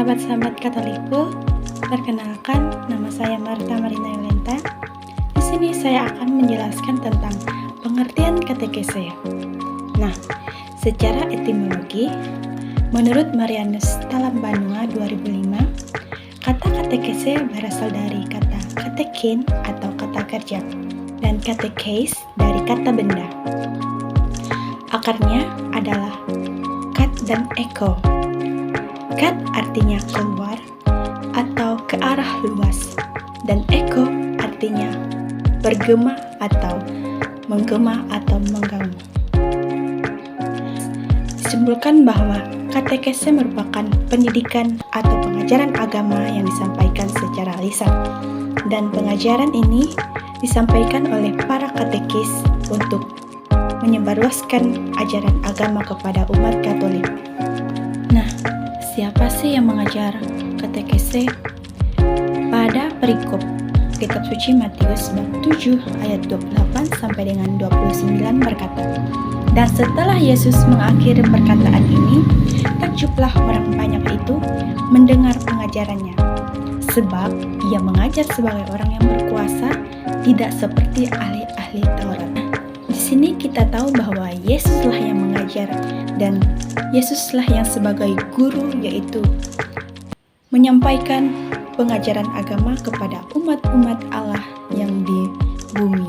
Sahabat-sahabat Katolikku, perkenalkan nama saya Marta Marina Yolenta. Di sini saya akan menjelaskan tentang pengertian katekese. Nah, secara etimologi, menurut Marianus Talambanua 2005, kata katekese berasal dari kata katekin atau kata kerja dan katekes dari kata benda. Akarnya adalah kat dan eko. Kat artinya keluar atau ke arah luas, dan eko artinya bergema atau menggema atau mengganggu. Disimpulkan bahwa katekese merupakan pendidikan atau pengajaran agama yang disampaikan secara lisan, dan pengajaran ini disampaikan oleh para katekis untuk menyebarluaskan ajaran agama kepada umat Katolik. Nah, siapa sih yang mengajar katekese? Pada perikop Kitab Suci Matius bab 7 ayat 28 sampai dengan 29 berkata, "Dan setelah Yesus mengakhiri perkataan ini, takjublah orang banyak itu mendengar pengajarannya, sebab ia mengajar sebagai orang yang berkuasa, tidak seperti ahli-ahli Taurat." Di sini kita tahu bahwa Yesuslah yang mengajar dan Yesuslah yang sebagai guru, yaitu menyampaikan pengajaran agama kepada umat-umat Allah yang di bumi.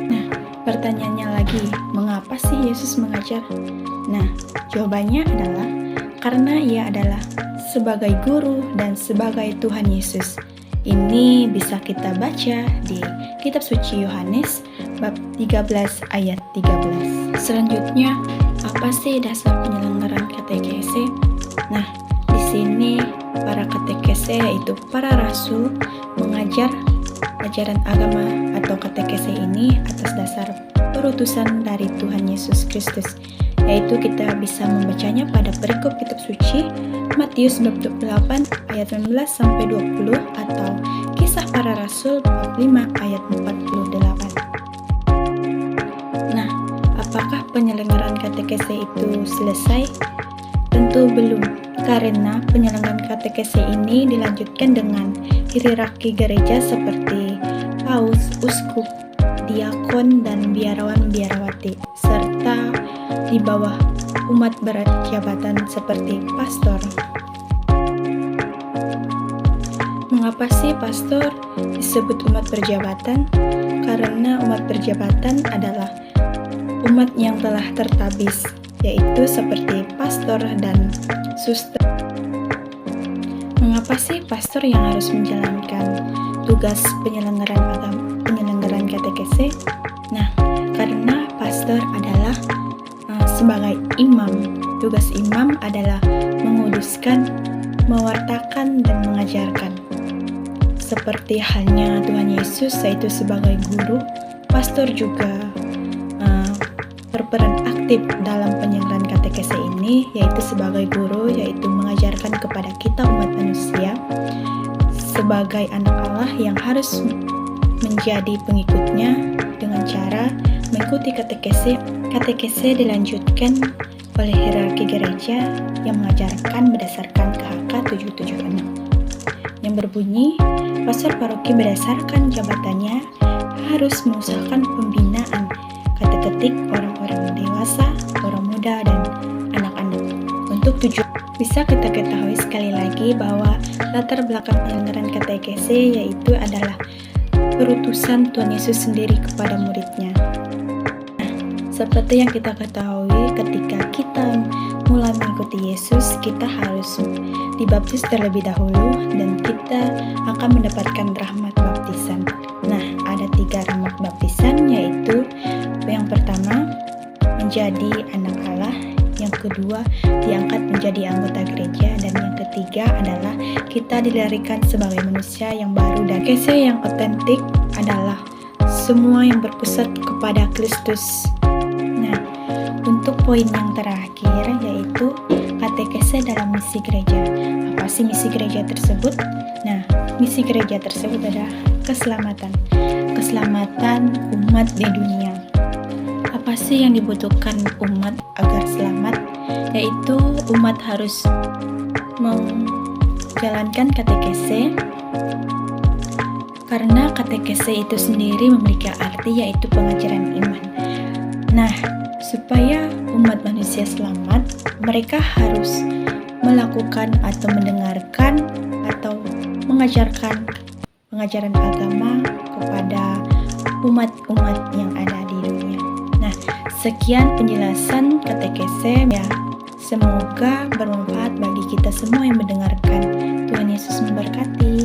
Nah, pertanyaannya lagi, mengapa sih Yesus mengajar? Nah, jawabannya adalah karena ia adalah sebagai guru dan sebagai Tuhan Yesus. Ini bisa kita baca di Kitab Suci Yohanes bab 13 ayat 13. Selanjutnya, apa sih dasar penyelenggaraan katekese? Nah, di sini para katekese yaitu para rasul mengajar ajaran agama atau katekese ini atas dasar perutusan dari Tuhan Yesus Kristus. Yaitu kita bisa membacanya pada perikop kitab suci Matius bab 8 ayat 19 sampai 20 atau Kisah Para Rasul bab 5 ayat 48. Nah, apakah penyelenggaraan katekese itu selesai? Tentu belum, karena penyelenggaraan katekese ini dilanjutkan dengan hierarki gereja seperti paus, uskup, diakon, dan biarawan-biarawati, serta di bawah umat berjabatan seperti pastor. Mengapa sih pastor disebut umat berjabatan? Karena umat berjabatan adalah umat yang telah tertabis, yaitu seperti pastor dan suster. Mengapa sih pastor yang harus menjalankan tugas penyelenggaraan katekese? Nah, karena pastor adalah sebagai imam. Tugas imam adalah menguduskan, mewartakan, dan mengajarkan. Seperti halnya Tuhan Yesus, yaitu sebagai guru, pastor juga berperan aktif dalam penyelenggaraan katekese ini, yaitu sebagai guru, yaitu mengajarkan kepada kita umat manusia sebagai anak Allah yang harus menjadi pengikutnya dengan cara mengikuti katekese. Katekese dilanjutkan oleh hierarki gereja yang mengajarkan berdasarkan KHK 776 yang berbunyi, pastor paroki berdasarkan jabatannya harus mengusahakan pembinaan kata-ketik orang-orang dewasa, orang muda, dan anak-anak. Untuk tujuan, bisa kita ketahui sekali lagi bahwa latar belakang penyelenggaraan katekese yaitu adalah perutusan Tuhan Yesus sendiri kepada muridnya. Nah, seperti yang kita ketahui, ketika kita mulai mengikuti Yesus, kita harus dibaptis terlebih dahulu dan kita akan mendapatkan rahmat baptisan. Nah, ada 3 rahmat baptisan, yaitu yang pertama menjadi anak Allah, yang kedua diangkat menjadi anggota gereja, dan yang ketiga adalah kita dilahirkan sebagai manusia yang baru. Dan katekese yang otentik adalah semua yang berpusat kepada Kristus. Nah, untuk poin yang terakhir yaitu katekese dalam misi gereja. Apa sih misi gereja tersebut? Nah, misi gereja tersebut adalah keselamatan umat di dunia. Apa sih yang dibutuhkan umat agar selamat? Yaitu umat harus jalankan katekese, karena katekese itu sendiri memiliki arti yaitu pengajaran iman. Nah, supaya umat manusia selamat, mereka harus melakukan atau mendengarkan atau mengajarkan pengajaran agama kepada umat-umat yang ada di dunia. Nah, sekian penjelasan katekese ya. Semoga bermanfaat bagi kita semua yang mendengarkan. Tuhan Yesus memberkati.